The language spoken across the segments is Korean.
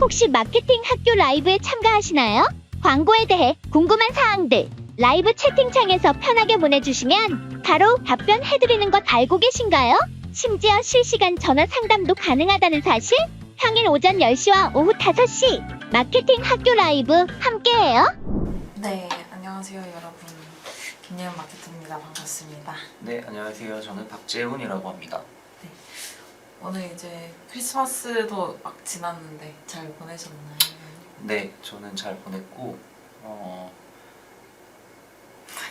혹시 마케팅 학교 라이브에 참가하시나요? 광고에 대해 궁금한 사항들 라이브 채팅창에서 편하게 보내주시면 바로 답변해드리는 것 알고 계신가요? 심지어 실시간 전화 상담도 가능하다는 사실? 평일 오전 10시와 오후 5시 마케팅 학교 라이브 함께해요. 네, 안녕하세요 여러분. 김예은 마케터입니다. 반갑습니다. 네, 안녕하세요. 저는 박재훈이라고 합니다. 네, 오늘 이제 크리스마스도 막 지났는데 잘 보내셨나요? 네, 저는 잘 보냈고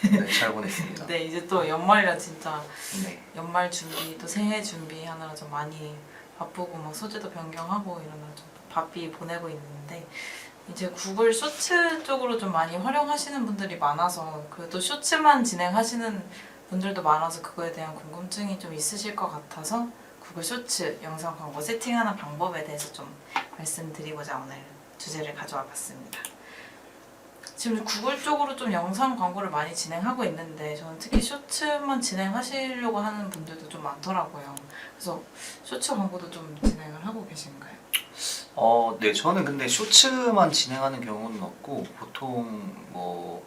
네, 잘 보냈습니다. 네, 이제 또 연말이라 진짜 네, 연말 준비 또 새해 준비하느라 좀 많이 바쁘고 막 소재도 변경하고 이러느라 좀 바삐 보내고 있는데 이제 구글 쇼츠 쪽으로 좀 많이 활용하시는 분들이 많아서 그또 쇼츠만 진행하시는 분들도 많아서 그거에 대한 궁금증이 좀 있으실 것 같아서 구글 쇼츠 영상 광고 세팅하는 방법에 대해서 좀 말씀드리고자 오늘 주제를 가져와 봤습니다. 지금 구글 쪽으로 좀 영상 광고를 많이 진행하고 있는데 저는 특히 쇼츠만 진행하시려고 하는 분들도 좀 많더라고요. 그래서 쇼츠 광고도 좀 진행을 하고 계신가요? 네, 저는 근데 쇼츠만 진행하는 경우는 없고 보통 뭐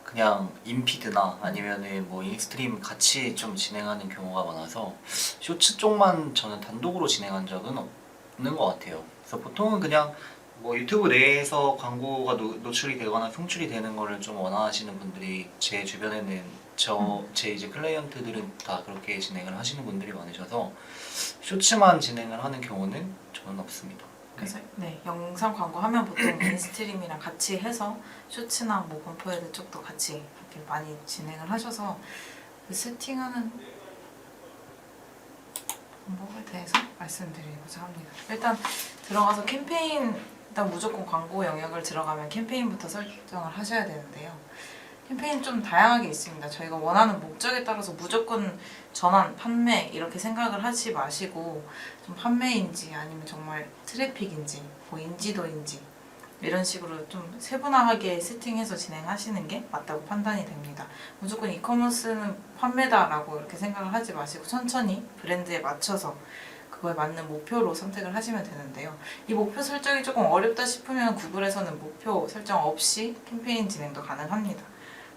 그냥 인피드나 아니면은 뭐 인스트림 같이 좀 진행하는 경우가 많아서 쇼츠 쪽만 저는 단독으로 진행한 적은 없는 것 같아요. 그래서 보통은 그냥 뭐 유튜브 내에서 광고가 노출이 되거나 송출이 되는 거를 좀 원하시는 분들이 제 주변에는 제 이제 클라이언트들은 다 그렇게 진행을 하시는 분들이 많으셔서 쇼츠만 진행을 하는 경우는 저는 없습니다. 그래서 네, 영상 광고 하면 보통 인스트림이랑 같이 해서 쇼츠나 뭐 건포헤드 쪽도 같이 이렇게 많이 진행을 하셔서 그 세팅하는 방법에 대해서 말씀드리고자 합니다. 일단 들어가서 캠페인 일단 무조건 광고 영역을 들어가면 캠페인부터 설정을 하셔야 되는데요. 캠페인 좀 다양하게 있습니다. 저희가 원하는 목적에 따라서 무조건 전환, 판매 이렇게 생각을 하지 마시고 좀 판매인지 아니면 정말 트래픽인지 뭐 인지도인지 이런 식으로 좀 세분화하게 세팅해서 진행하시는 게 맞다고 판단이 됩니다. 무조건 이커머스는 판매다라고 이렇게 생각을 하지 마시고 천천히 브랜드에 맞춰서 그거에 맞는 목표로 선택을 하시면 되는데요. 이 목표 설정이 조금 어렵다 싶으면 구글에서는 목표 설정 없이 캠페인 진행도 가능합니다.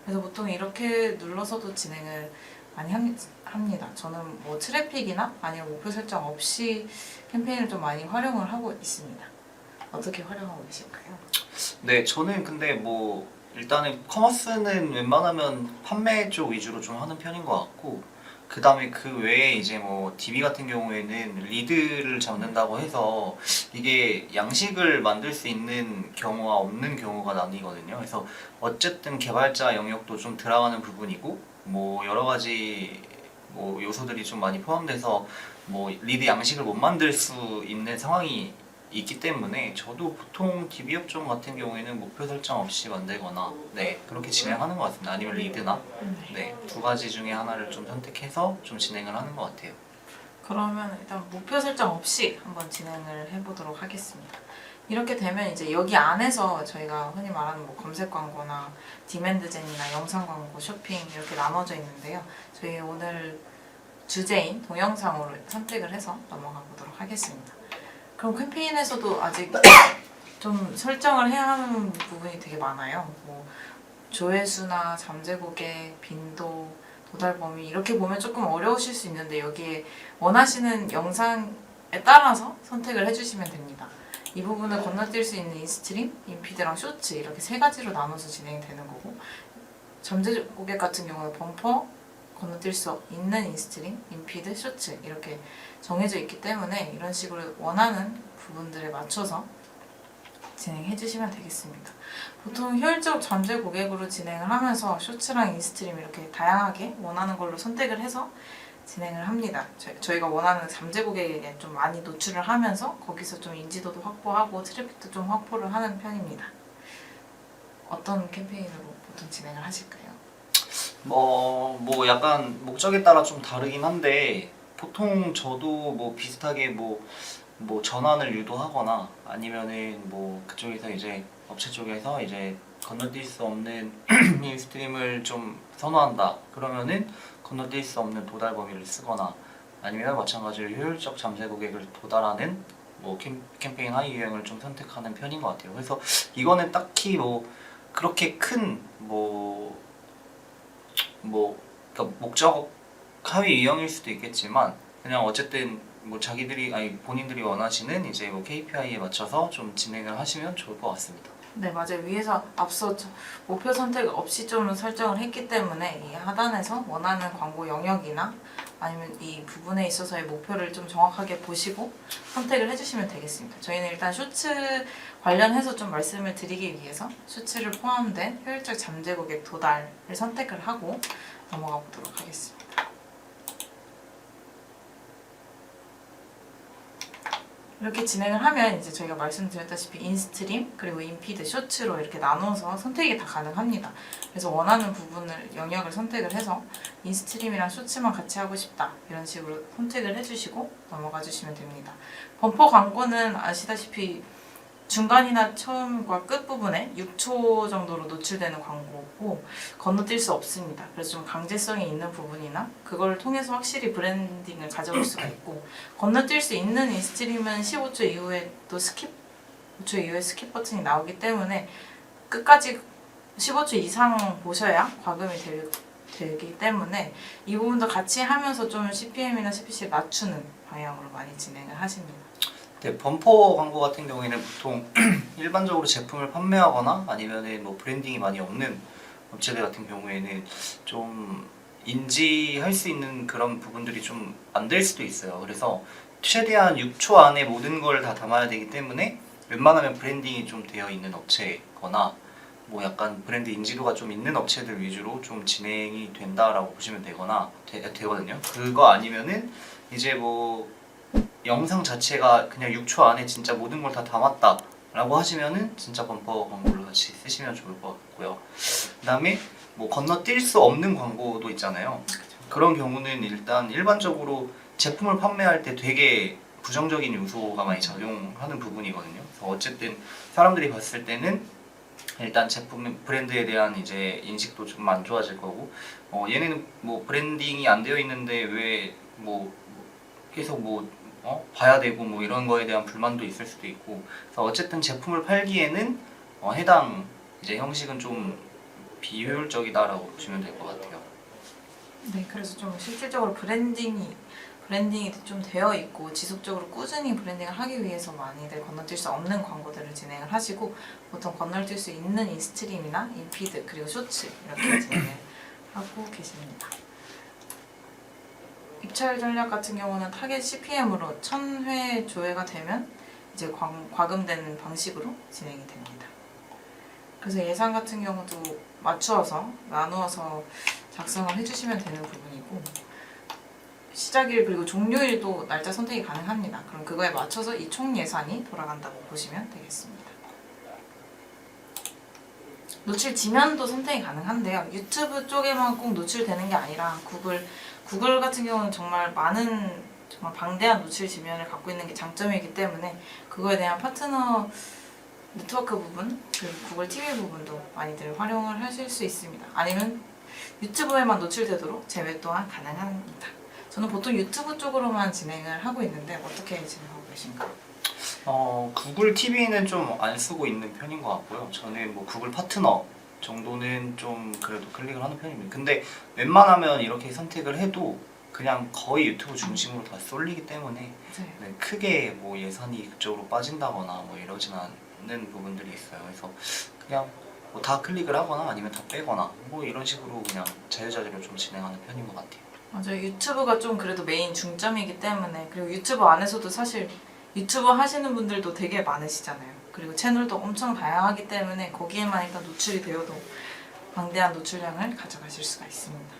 그래서 보통 이렇게 눌러서도 진행을 많이 합니다. 저는 뭐 트래픽이나 아니면 목표 설정 없이 캠페인을 좀 많이 활용을 하고 있습니다. 어떻게 활용하고 계실까요? 네, 저는 근데 뭐 일단은 커머스는 웬만하면 판매 쪽 위주로 좀 하는 편인 것 같고 그 다음에 그 외에 이제 뭐 DB 같은 경우에는 리드를 잡는다고 해서 이게 양식을 만들 수 있는 경우와 없는 경우가 나뉘거든요. 그래서 어쨌든 개발자 영역도 좀 들어가는 부분이고 뭐 여러 가지 뭐 요소들이 좀 많이 포함돼서 뭐 리드 양식을 못 만들 수 있는 상황이 있기 때문에 저도 보통 DB 업종 같은 경우에는 목표 설정 없이 만들거나 네 그렇게 진행하는 것 같습니다. 아니면 리드나 네 두 가지 중에 하나를 좀 선택해서 좀 진행을 하는 것 같아요. 그러면 일단 목표 설정 없이 한번 진행을 해보도록 하겠습니다. 이렇게 되면 이제 여기 안에서 저희가 흔히 말하는 뭐 검색 광고나 디맨드젠이나 영상 광고, 쇼핑 이렇게 나눠져 있는데요. 저희 오늘 주제인 동영상으로 선택을 해서 넘어가 보도록 하겠습니다. 그럼 캠페인에서도 아직 좀 설정을 해야 하는 부분이 되게 많아요. 뭐 조회수나 잠재 고객, 빈도, 도달 범위 이렇게 보면 조금 어려우실 수 있는데 여기에 원하시는 영상에 따라서 선택을 해주시면 됩니다. 이 부분을 건너뛸 수 있는 인스트림, 인피드랑 쇼츠 이렇게 세 가지로 나눠서 진행이 되는 거고 잠재 고객 같은 경우는 범퍼, 건너뛸 수 있는 인스트림, 인피드, 쇼츠 이렇게 정해져 있기 때문에 이런 식으로 원하는 부분들에 맞춰서 진행해 주시면 되겠습니다. 보통 효율적 잠재 고객으로 진행을 하면서 쇼츠랑 인스트림 이렇게 다양하게 원하는 걸로 선택을 해서 진행을 합니다. 저희가 원하는 잠재 고객에게 좀 많이 노출을 하면서 거기서 좀 인지도도 확보하고 트래픽도 좀 확보를 하는 편입니다. 어떤 캠페인으로 보통 진행을 하실까요? 뭐 약간 목적에 따라 좀 다르긴 한데 보통 저도 뭐 비슷하게 뭐 전환을 유도하거나 아니면은 뭐 그쪽에서 이제 업체 쪽에서 이제 건너뛸 수 없는 인스트림을 좀 선호한다 그러면은 건너뛸 수 없는 도달 범위를 쓰거나 아니면 마찬가지로 효율적 잠재 고객을 도달하는 뭐 캠페인 하위 유형을 좀 선택하는 편인 것 같아요. 그래서 이거는 딱히 뭐 그렇게 큰 그러니까 목적 하위 유형일 수도 있겠지만 그냥 어쨌든 뭐 자기들이 아니 본인들이 원하시는 이제 뭐 KPI에 맞춰서 좀 진행을 하시면 좋을 것 같습니다. 네, 맞아요. 위에서 앞서 목표 선택 없이 좀 설정을 했기 때문에 이 하단에서 원하는 광고 영역이나 아니면 이 부분에 있어서의 목표를 좀 정확하게 보시고 선택을 해주시면 되겠습니다. 저희는 일단 쇼츠 관련해서 좀 말씀을 드리기 위해서 쇼츠를 포함된 효율적 잠재 고객 도달을 선택을 하고 넘어가 보도록 하겠습니다. 이렇게 진행을 하면 이제 저희가 말씀드렸다시피 인스트림 그리고 인피드, 쇼츠로 이렇게 나눠서 선택이 다 가능합니다. 그래서 원하는 부분을 영역을 선택을 해서 인스트림이랑 쇼츠만 같이 하고 싶다 이런 식으로 선택을 해주시고 넘어가 주시면 됩니다. 범퍼 광고는 아시다시피 중간이나 처음과 끝 부분에 6초 정도로 노출되는 광고고 건너뛸 수 없습니다. 그래서 좀 강제성이 있는 부분이나 그걸 통해서 확실히 브랜딩을 가져올 수가 있고 건너뛸 수 있는 인스트림은 15초 이후에 또 5초 이후에 스킵 버튼이 나오기 때문에 끝까지 15초 이상 보셔야 과금이 되기 때문에 이 부분도 같이 하면서 좀 CPM이나 CPC를 낮추는 방향으로 많이 진행을 하십니다. 네, 범퍼 광고 같은 경우에는 보통 일반적으로 제품을 판매하거나 아니면은 뭐 브랜딩이 많이 없는 업체들 같은 경우에는 좀 인지할 수 있는 그런 부분들이 좀 안 될 수도 있어요. 그래서 최대한 6초 안에 모든 걸 다 담아야 되기 때문에 웬만하면 브랜딩이 좀 되어 있는 업체거나 뭐 약간 브랜드 인지도가 좀 있는 업체들 위주로 좀 진행이 된다라고 보시면 되거든요. 그거 아니면은 이제 뭐 영상 자체가 그냥 6초 안에 진짜 모든 걸 다 담았다 라고 하시면은 진짜 범퍼 광고를 같이 쓰시면 좋을 것 같고요. 그 다음에 뭐 건너뛸 수 없는 광고도 있잖아요. 그런 경우는 일단 일반적으로 제품을 판매할 때 되게 부정적인 요소가 많이 작용하는 부분이거든요. 그래서 어쨌든 사람들이 봤을 때는 일단 제품 브랜드에 대한 이제 인식도 좀 안 좋아질 거고 얘네는 뭐 브랜딩이 안 되어 있는데 왜 뭐 계속 봐야 되고 뭐 이런 거에 대한 불만도 있을 수도 있고 그래서 어쨌든 제품을 팔기에는 해당 이제 형식은 좀 비효율적이다라고 보시면 될 것 같아요. 네, 그래서 좀 실질적으로 브랜딩이 좀 되어 있고 지속적으로 꾸준히 브랜딩을 하기 위해서 많이들 건너뛸 수 없는 광고들을 진행을 하시고 보통 건너뛸 수 있는 인스트림이나 인피드 그리고 쇼츠 이렇게 진행을 하고 계십니다. 입찰 전략 같은 경우는 타겟 CPM으로 1000회 조회가 되면 이제 과금되는 방식으로 진행이 됩니다. 그래서 예산 같은 경우도 맞추어서 나누어서 작성을 해주시면 되는 부분이고 시작일 그리고 종료일도 날짜 선택이 가능합니다. 그럼 그거에 맞춰서 이 총 예산이 돌아간다고 보시면 되겠습니다. 노출 지면도 선택이 가능한데요. 유튜브 쪽에만 꼭 노출되는 게 아니라 구글 같은 경우는 정말 방대한 노출 지면을 갖고 있는 게 장점이기 때문에 그거에 대한 파트너 네트워크 부분, 그리고 구글 TV 부분도 많이들 활용을 하실 수 있습니다. 아니면 유튜브에만 노출되도록 제외 또한 가능합니다. 저는 보통 유튜브 쪽으로만 진행을 하고 있는데 어떻게 진행하고 계신가요? 구글 TV는 좀 안 쓰고 있는 편인 것 같고요. 저는 뭐 구글 파트너 정도는 좀 그래도 클릭을 하는 편입니다. 근데 웬만하면 이렇게 선택을 해도 그냥 거의 유튜브 중심으로 다 쏠리기 때문에 네, 크게 뭐 예산이 그쪽으로 빠진다거나 뭐 이러진 않는 부분들이 있어요. 그래서 그냥 뭐 다 클릭을 하거나 아니면 다 빼거나 뭐 이런 식으로 그냥 자유자재로 좀 진행하는 편인 것 같아요. 맞아요. 유튜브가 좀 그래도 메인 중점이기 때문에 그리고 유튜브 안에서도 사실 유튜브 하시는 분들도 되게 많으시잖아요. 그리고 채널도 엄청 다양하기 때문에 거기에만 일단 노출이 되어도 방대한 노출량을 가져가실 수가 있습니다.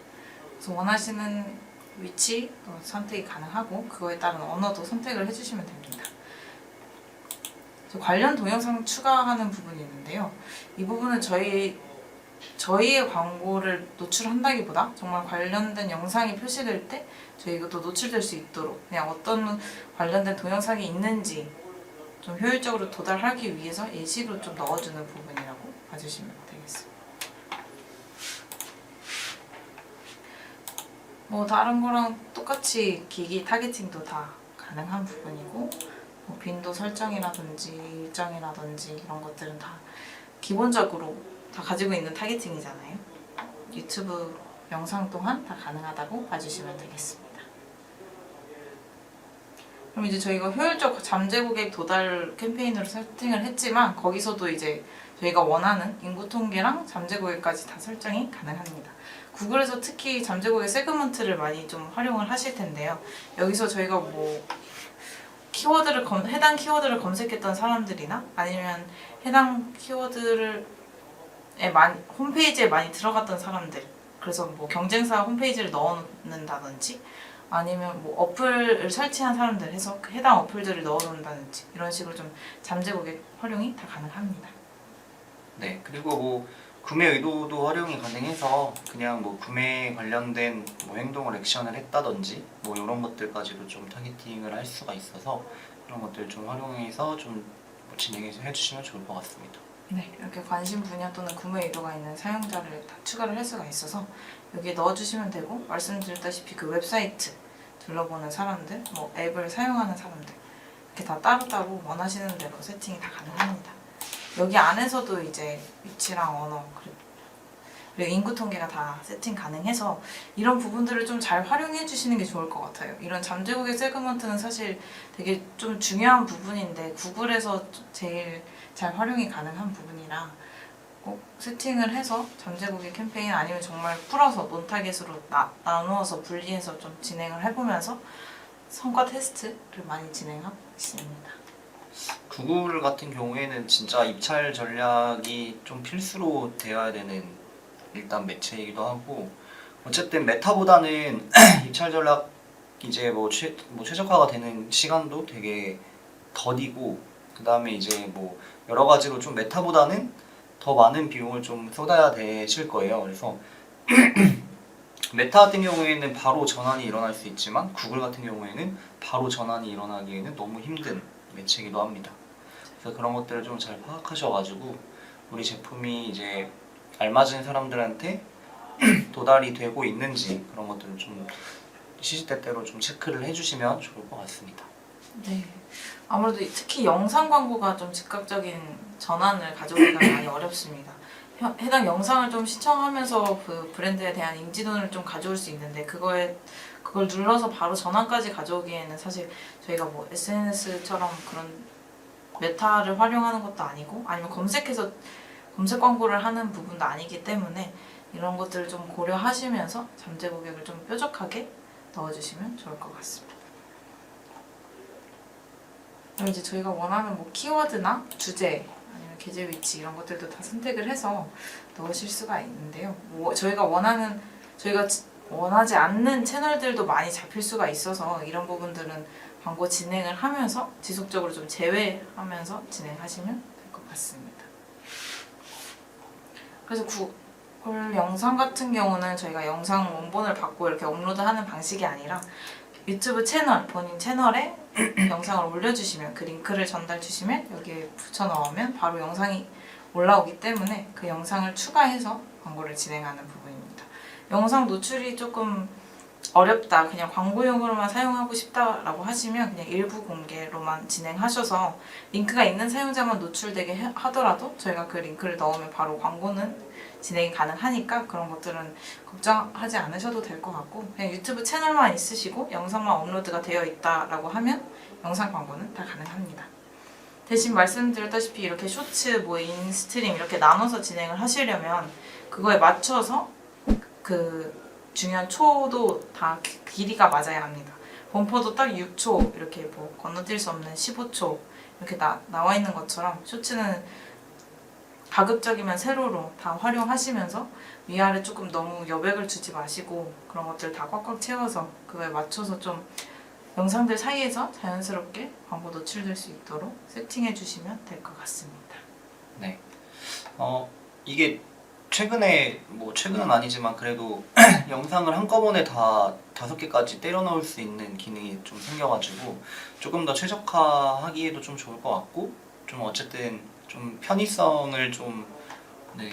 그래서 원하시는 위치 선택이 가능하고 그거에 따른 언어도 선택을 해주시면 됩니다. 관련 동영상 추가하는 부분이 있는데요. 이 부분은 저희의 광고를 노출한다기보다 정말 관련된 영상이 표시될 때 저희가 노출될 수 있도록 그냥 어떤 관련된 동영상이 있는지 좀 효율적으로 도달하기 위해서 예시로 좀 넣어주는 부분이라고 봐주시면 되겠습니다. 뭐 다른 거랑 똑같이 기기 타겟팅도 다 가능한 부분이고 뭐 빈도 설정이라든지 일정이라든지 이런 것들은 다 기본적으로 다 가지고 있는 타겟팅이잖아요. 유튜브 영상 또한 다 가능하다고 봐주시면 되겠습니다. 그럼 이제 저희가 효율적 잠재 고객 도달 캠페인으로 세팅을 했지만 거기서도 이제 저희가 원하는 인구 통계랑 잠재 고객까지 다 설정이 가능합니다. 구글에서 특히 잠재 고객 세그먼트를 많이 좀 활용을 하실 텐데요. 여기서 저희가 뭐 해당 키워드를 검색했던 사람들이나 아니면 해당 키워드를 홈페이지에 많이 들어갔던 사람들, 그래서 뭐 경쟁사 홈페이지를 넣어놓는다든지 아니면 뭐 어플을 설치한 사람들 해서 그 해당 어플들을 넣어놓는다든지 이런 식으로 좀 잠재 고객 활용이 다 가능합니다. 네, 그리고 뭐 구매 의도도 활용이 가능해서 그냥 뭐 구매 관련된 뭐 행동을 액션을 했다든지 뭐 이런 것들까지도 좀 타겟팅을 할 수가 있어서 그런 것들 좀 활용해서 좀 진행해서 해주시면 좋을 것 같습니다. 네, 이렇게 관심 분야 또는 구매 의도가 있는 사용자를 다 추가를 할 수가 있어서 여기에 넣어주시면 되고, 말씀드렸다시피 그 웹사이트 둘러보는 사람들, 뭐 앱을 사용하는 사람들 이렇게 다 따로따로 원하시는 대로 세팅이 다 가능합니다. 여기 안에서도 이제 위치랑 언어 그리고 인구 통계가 다 세팅 가능해서 이런 부분들을 좀 잘 활용해 주시는 게 좋을 것 같아요. 이런 잠재 고객 세그먼트는 사실 되게 좀 중요한 부분인데 구글에서 제일 잘 활용이 가능한 부분이라 꼭 세팅을 해서 잠재 고객 캠페인 아니면 정말 풀어서 논타겟으로 나누어서 분리해서 좀 진행을 해보면서 성과 테스트를 많이 진행하고 있습니다. 구글 같은 경우에는 진짜 입찰 전략이 좀 필수로 되어야 되는 일단 매체이기도 하고, 어쨌든 메타보다는 입찰 전략 이제 뭐 최적화가 되는 시간도 되게 더디고, 그 다음에 이제 뭐 여러 가지로 좀 메타보다는 더 많은 비용을 좀 쏟아야 되실 거예요. 그래서 메타 같은 경우에는 바로 전환이 일어날 수 있지만 구글 같은 경우에는 바로 전환이 일어나기에는 너무 힘든 매체이기도 합니다. 그래서 그런 것들을 좀 잘 파악하셔가지고 우리 제품이 이제 알맞은 사람들한테 도달이 되고 있는지 그런 것들을 좀 시시때때로 좀 체크를 해주시면 좋을 것 같습니다. 네. 아무래도 특히 영상 광고가 좀 즉각적인 전환을 가져오기가 많이 어렵습니다. 해당 영상을 좀 시청하면서 그 브랜드에 대한 인지도를 좀 가져올 수 있는데 그걸 눌러서 바로 전환까지 가져오기에는 사실 저희가 뭐 SNS처럼 그런 메타를 활용하는 것도 아니고 아니면 검색 광고를 하는 부분도 아니기 때문에 이런 것들을 좀 고려하시면서 잠재 고객을 좀 뾰족하게 넣어주시면 좋을 것 같습니다. 그럼 이제 저희가 원하는 뭐 키워드나 주제 아니면 계절 위치 이런 것들도 다 선택을 해서 넣으실 수가 있는데요. 뭐 저희가 원하지 않는 채널들도 많이 잡힐 수가 있어서 이런 부분들은 광고 진행을 하면서 지속적으로 좀 제외하면서 진행하시면 될 것 같습니다. 그래서 구글 영상 같은 경우는 저희가 영상 원본을 받고 이렇게 업로드하는 방식이 아니라 유튜브 채널, 본인 채널에 영상을 올려주시면 그 링크를 전달 주시면 여기에 붙여 넣으면 바로 영상이 올라오기 때문에 그 영상을 추가해서 광고를 진행하는 부분입니다. 영상 노출이 조금 어렵다, 그냥 광고용으로만 사용하고 싶다라고 하시면 그냥 일부 공개로만 진행하셔서 링크가 있는 사용자만 노출되게 하더라도 저희가 그 링크를 넣으면 바로 광고는 진행이 가능하니까 그런 것들은 걱정하지 않으셔도 될 것 같고, 그냥 유튜브 채널만 있으시고 영상만 업로드가 되어 있다라고 하면 영상 광고는 다 가능합니다. 대신 말씀드렸다시피 이렇게 쇼츠, 뭐 인스트림 이렇게 나눠서 진행을 하시려면 그거에 맞춰서 그 중요한 초도 다 길이가 맞아야 합니다. 범퍼도 딱 6초 이렇게 뭐 건너뛸 수 없는 15초 이렇게 나와 있는 것처럼 쇼츠는 가급적이면 세로로 다 활용하시면서 위아래 조금 너무 여백을 주지 마시고 그런 것들 다 꽉꽉 채워서 그거에 맞춰서 좀 영상들 사이에서 자연스럽게 광고 노출될 수 있도록 세팅해 주시면 될 것 같습니다. 네. 이게 최근은 아니지만 그래도 영상을 한꺼번에 다 5개까지 때려 넣을 수 있는 기능이 좀 생겨가지고 조금 더 최적화하기에도 좀 좋을 것 같고, 좀 어쨌든 좀 편의성을 좀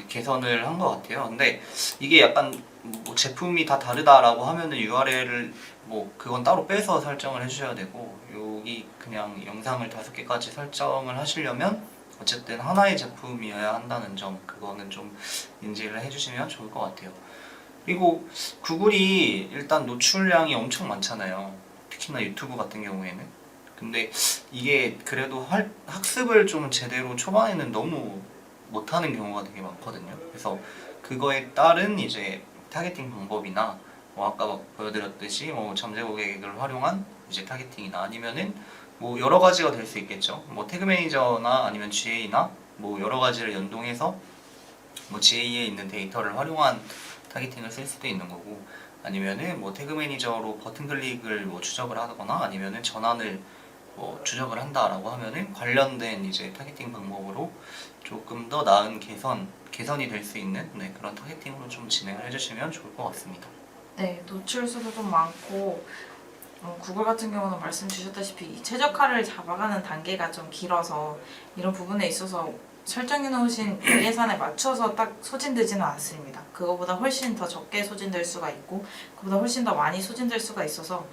개선을 한 것 같아요. 근데 이게 약간 뭐 제품이 다 다르다라고 하면은 URL을 뭐 그건 따로 빼서 설정을 해주셔야 되고, 여기 그냥 영상을 5개까지 설정을 하시려면 어쨌든 하나의 제품이어야 한다는 점, 그거는 좀 인지를 해주시면 좋을 것 같아요. 그리고 구글이 일단 노출량이 엄청 많잖아요. 특히나 유튜브 같은 경우에는. 근데 이게 그래도 학습을 좀 제대로 초반에는 너무 못하는 경우가 되게 많거든요. 그래서 그거에 따른 이제 타겟팅 방법이나 뭐 아까 막 보여드렸듯이 뭐 잠재 고객을 활용한 이제 타겟팅이나 아니면은 뭐 여러 가지가 될 수 있겠죠. 뭐 태그 매니저나 아니면 GA나 뭐 여러 가지를 연동해서 뭐 GA에 있는 데이터를 활용한 타겟팅을 쓸 수도 있는 거고, 아니면은 뭐 태그 매니저로 버튼 클릭을 뭐 추적을 하거나 아니면은 전환을 뭐 추적을 한다라고 하면은 관련된 이제 타겟팅 방법으로 조금 더 나은 개선이 될 수 있는 그런 타겟팅으로 좀 진행을 해주시면 좋을 것 같습니다. 네, 노출수도 좀 많고 구글 같은 경우는 말씀 주셨다시피 이 최적화를 잡아가는 단계가 좀 길어서 이런 부분에 있어서 설정해 놓으신 예산에 맞춰서 딱 소진되지는 않습니다. 그거보다 훨씬 더 적게 소진될 수가 있고 그보다 훨씬 더 많이 소진될 수가 있어서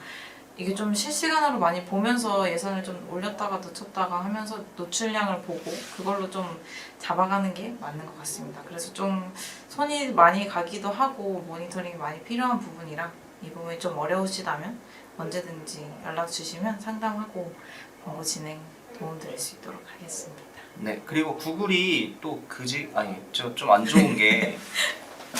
이게 좀 실시간으로 많이 보면서 예산을 좀 올렸다가 늦췄다가 하면서 노출량을 보고 그걸로 좀 잡아가는 게 맞는 것 같습니다. 그래서 좀 손이 많이 가기도 하고 모니터링이 많이 필요한 부분이라 이 부분이 좀 어려우시다면 언제든지 연락 주시면 상담하고 광고 진행 도움드릴 수 있도록 하겠습니다. 네, 그리고 구글이 또 좀 안 좋은 게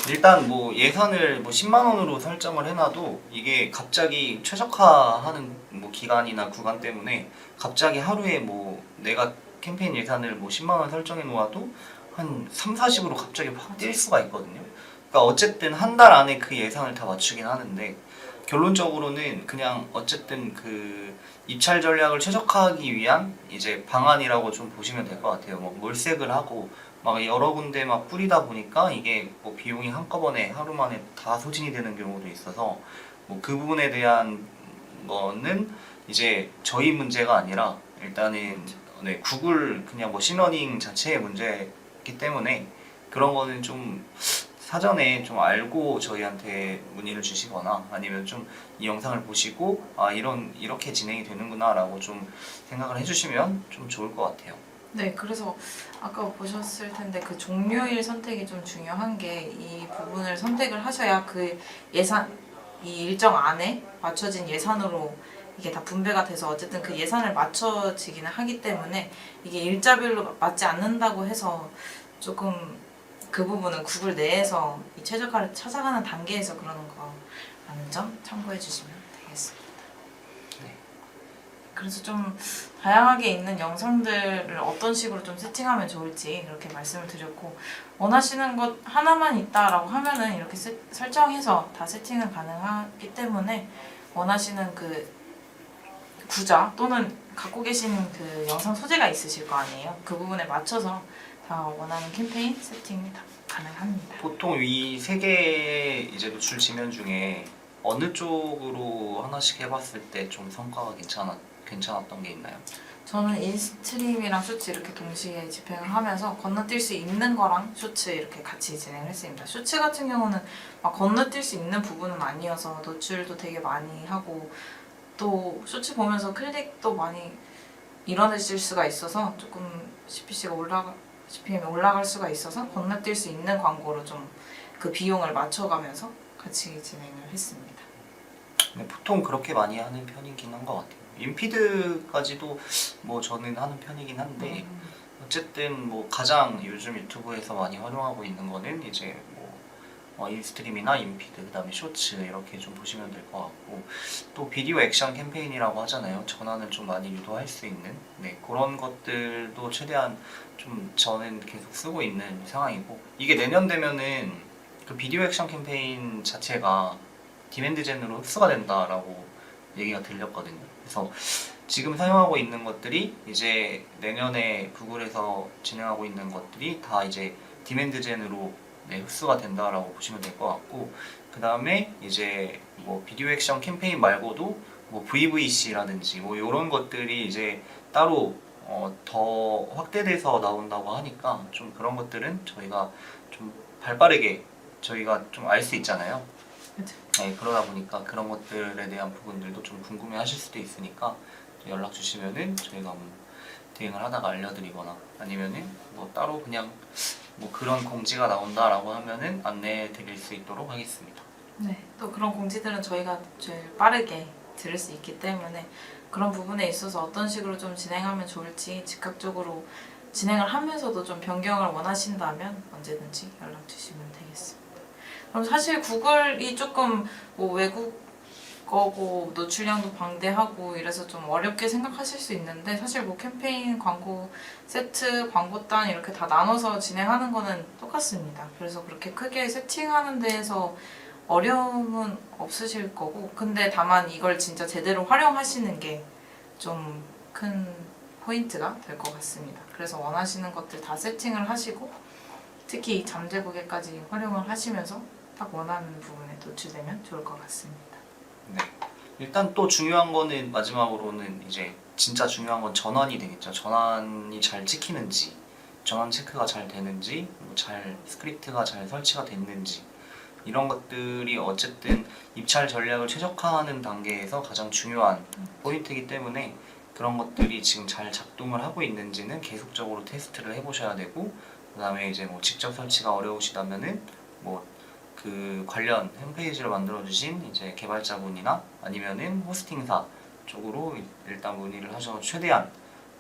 일단 뭐 예산을 뭐 10만 원으로 설정을 해놔도 이게 갑자기 최적화하는 뭐 기간이나 구간 때문에 갑자기 하루에 뭐 내가 캠페인 예산을 뭐 10만 원 설정해 놓아도 한 3, 40으로 갑자기 확 뛸 수가 있거든요. 그러니까 어쨌든 한 달 안에 그 예산을 다 맞추긴 하는데 결론적으로는 그냥 어쨌든 그 입찰 전략을 최적화하기 위한 이제 방안이라고 좀 보시면 될 것 같아요. 뭐 몰색을 하고 막 여러 군데 막 뿌리다 보니까 이게 뭐 비용이 한꺼번에 하루 만에 다 소진이 되는 경우도 있어서 뭐 그 부분에 대한 거는 이제 저희 문제가 아니라 일단은 구글 그냥 머신러닝 자체의 문제이기 때문에 그런 거는 좀 사전에 좀 알고 저희한테 문의를 주시거나 아니면 좀 이 영상을 보시고 이렇게 진행이 되는구나 라고 좀 생각을 해주시면 좀 좋을 것 같아요. 네, 그래서 아까 보셨을 텐데 그 종료일 선택이 좀 중요한 게 이 부분을 선택을 하셔야 그 예산, 이 일정 안에 맞춰진 예산으로 이게 다 분배가 돼서 어쨌든 그 예산을 맞춰지기는 하기 때문에 이게 일자별로 맞지 않는다고 해서 조금 그 부분은 구글 내에서 이 최적화를 찾아가는 단계에서 그러는 거라는 점 참고해 주시면 되겠습니다. 네. 그래서 좀 다양하게 있는 영상들을 어떤 식으로 좀 세팅하면 좋을지 이렇게 말씀을 드렸고 원하시는 것 하나만 있다라고 하면은 이렇게 설정해서 다 세팅은 가능하기 때문에 원하시는 그 구자 또는 갖고 계신 그 영상 소재가 있으실 거 아니에요. 그 부분에 맞춰서 다 원하는 캠페인 세팅이 다 가능합니다. 보통 이 3개 이제 노출 지면 중에 어느 쪽으로 하나씩 해봤을 때 좀 성과가 괜찮았던 게 있나요? 저는 인스트림이랑 쇼츠 이렇게 동시에 집행을 하면서 건너뛸 수 있는 거랑 쇼츠 이렇게 같이 진행을 했습니다. 쇼츠 같은 경우는 막 건너뛸 수 있는 부분은 아니어서 노출도 되게 많이 하고 또 쇼츠 보면서 클릭도 많이 일어나실 수가 있어서 조금 CPM이 올라갈 수가 있어서 건너뛸 수 있는 광고로 좀 그 비용을 맞춰가면서 같이 진행을 했습니다. 네, 보통 그렇게 많이 하는 편이긴 한 것 같아요. 인피드까지도 뭐 저는 하는 편이긴 한데 어쨌든 뭐 가장 요즘 유튜브에서 많이 활용하고 있는 거는 이제 뭐 인스트림이나 인피드 그다음에 쇼츠 이렇게 좀 보시면 될 것 같고, 또 비디오 액션 캠페인이라고 하잖아요. 전환을 좀 많이 유도할 수 있는 그런 것들도 최대한 좀 저는 계속 쓰고 있는 상황이고, 이게 내년 되면은 그 비디오 액션 캠페인 자체가 디맨드 젠으로 흡수가 된다라고 얘기가 들렸거든요. 그래서 지금 사용하고 있는 것들이 이제 내년에 구글에서 진행하고 있는 것들이 다 이제 디맨드 젠으로 흡수가 된다라고 보시면 될 것 같고, 그 다음에 이제 뭐 비디오 액션 캠페인 말고도 뭐 VVC라든지 뭐 이런 것들이 이제 따로 더 확대돼서 나온다고 하니까 좀 그런 것들은 저희가 좀 발빠르게 저희가 좀 알 수 있잖아요. 그죠. 네, 그러다 보니까 그런 것들에 대한 부분들도 좀 궁금해 하실 수도 있으니까 연락 주시면은 저희가 뭐 대응을 하다가 알려드리거나 아니면은 뭐 따로 그냥 뭐 그런 공지가 나온다라고 하면은 안내해 드릴 수 있도록 하겠습니다. 네. 또 그런 공지들은 저희가 제일 빠르게 들을 수 있기 때문에 그런 부분에 있어서 어떤 식으로 좀 진행하면 좋을지 즉각적으로 진행을 하면서도 좀 변경을 원하신다면 언제든지 연락 주시면 되겠습니다. 그럼 사실 구글이 조금 뭐 외국어고 노출량도 방대하고 이래서 좀 어렵게 생각하실 수 있는데 사실 뭐 캠페인, 광고 세트, 광고단 이렇게 다 나눠서 진행하는 거는 똑같습니다. 그래서 그렇게 크게 세팅하는 데에서 어려움은 없으실 거고 근데 다만 이걸 진짜 제대로 활용하시는 게 좀 큰 포인트가 될 것 같습니다. 그래서 원하시는 것들 다 세팅을 하시고 특히 잠재고객까지 활용을 하시면서 딱 원하는 부분에 노출되면 좋을 것 같습니다. 네. 일단 또 중요한 거는 마지막으로는 이제 진짜 중요한 건 전환이 되겠죠. 전환이 잘 찍히는지, 전환 체크가 잘 되는지, 뭐 잘 스크립트가 잘 설치가 됐는지 이런 것들이 어쨌든 입찰 전략을 최적화하는 단계에서 가장 중요한 포인트이기 때문에 그런 것들이 지금 잘 작동을 하고 있는지는 계속적으로 테스트를 해보셔야 되고 그 다음에 이제 뭐 직접 설치가 어려우시다면은 뭐 그 관련 홈페이지를 만들어주신 이제 개발자분이나 아니면은 호스팅사 쪽으로 일단 문의를 하셔서 최대한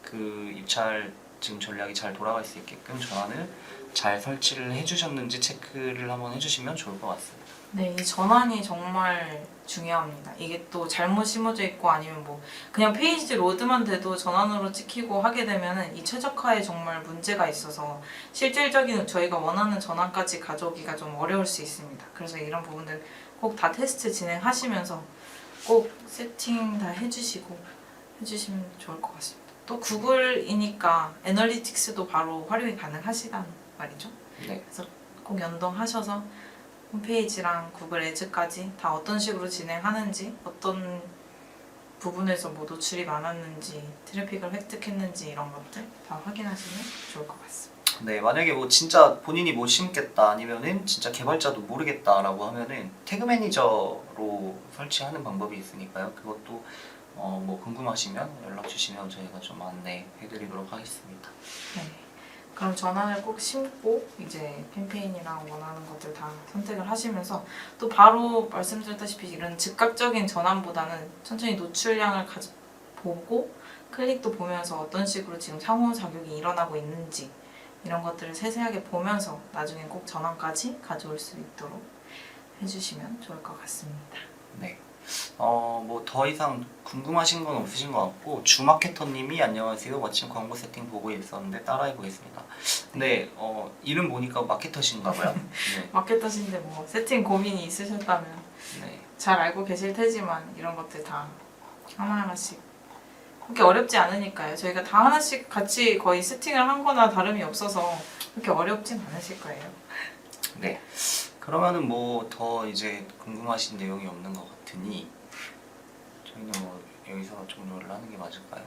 그 입찰 지금 전략이 잘 돌아갈 수 있게끔 전환을 잘 설치를 해주셨는지 체크를 한번 해주시면 좋을 것 같습니다. 네, 이 전환이 정말 중요합니다. 이게 또 잘못 심어져 있고 아니면 뭐 그냥 페이지 로드만 돼도 전환으로 찍히고 하게 되면은 이 최적화에 정말 문제가 있어서 실질적인 저희가 원하는 전환까지 가져오기가 좀 어려울 수 있습니다. 그래서 이런 부분들 꼭 다 테스트 진행하시면서 꼭 세팅 다 해주시면 좋을 것 같습니다. 또 구글이니까 애널리틱스도 바로 활용이 가능하시단 말이죠. 네. 그래서 꼭 연동하셔서 홈페이지랑 구글 애즈까지 다 어떤 식으로 진행하는지 어떤 부분에서 뭐 노출이 많았는지 트래픽을 획득했는지 이런 것들 다 확인하시면 좋을 것 같습니다. 네, 만약에 뭐 진짜 본인이 못 심겠다 아니면은 진짜 개발자도 모르겠다라고 하면은 태그 매니저로 설치하는 방법이 있으니까요. 그것도 뭐 궁금하시면 연락 주시면 저희가 좀 안내해드리도록 하겠습니다. 네. 그럼 전환을 꼭 심고 이제 캠페인이랑 원하는 것들 다 선택을 하시면서 또 바로 말씀드렸다시피 이런 즉각적인 전환보다는 천천히 노출량을 보고 클릭도 보면서 어떤 식으로 지금 상호작용이 일어나고 있는지 이런 것들을 세세하게 보면서 나중에 꼭 전환까지 가져올 수 있도록 해주시면 좋을 것 같습니다. 네. 뭐 더 이상 궁금하신 건 없으신 것 같고 주마케터님이 안녕하세요. 마침 광고 세팅 보고 있었는데 따라해 보겠습니다. 근데 이름 보니까 마케터신가봐요. 네. 마케터신데 뭐 세팅 고민이 있으셨다면 네. 잘 알고 계실 테지만 이런 것들 다 하나하나씩 그렇게 어렵지 않으니까요. 저희가 다 하나씩 같이 거의 세팅을 한 거나 다름이 없어서 그렇게 어렵진 않으실 거예요. 네. 그러면은 뭐 더 이제 궁금하신 내용이 없는 것 같으니 저희는 뭐 여기서 종료를 하는 게 맞을까요?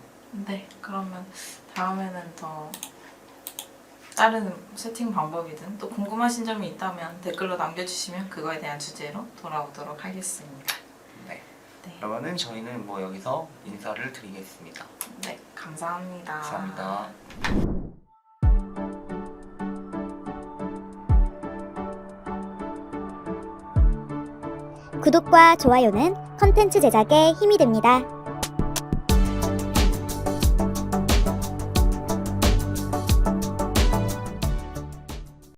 네, 그러면 다음에는 더 다른 세팅 방법이든 또 궁금하신 점이 있다면 댓글로 남겨주시면 그거에 대한 주제로 돌아오도록 하겠습니다. 네. 네, 그러면은 저희는 뭐 여기서 인사를 드리겠습니다. 네, 감사합니다. 감사합니다. 구독과 좋아요는 컨텐츠 제작에 힘이 됩니다.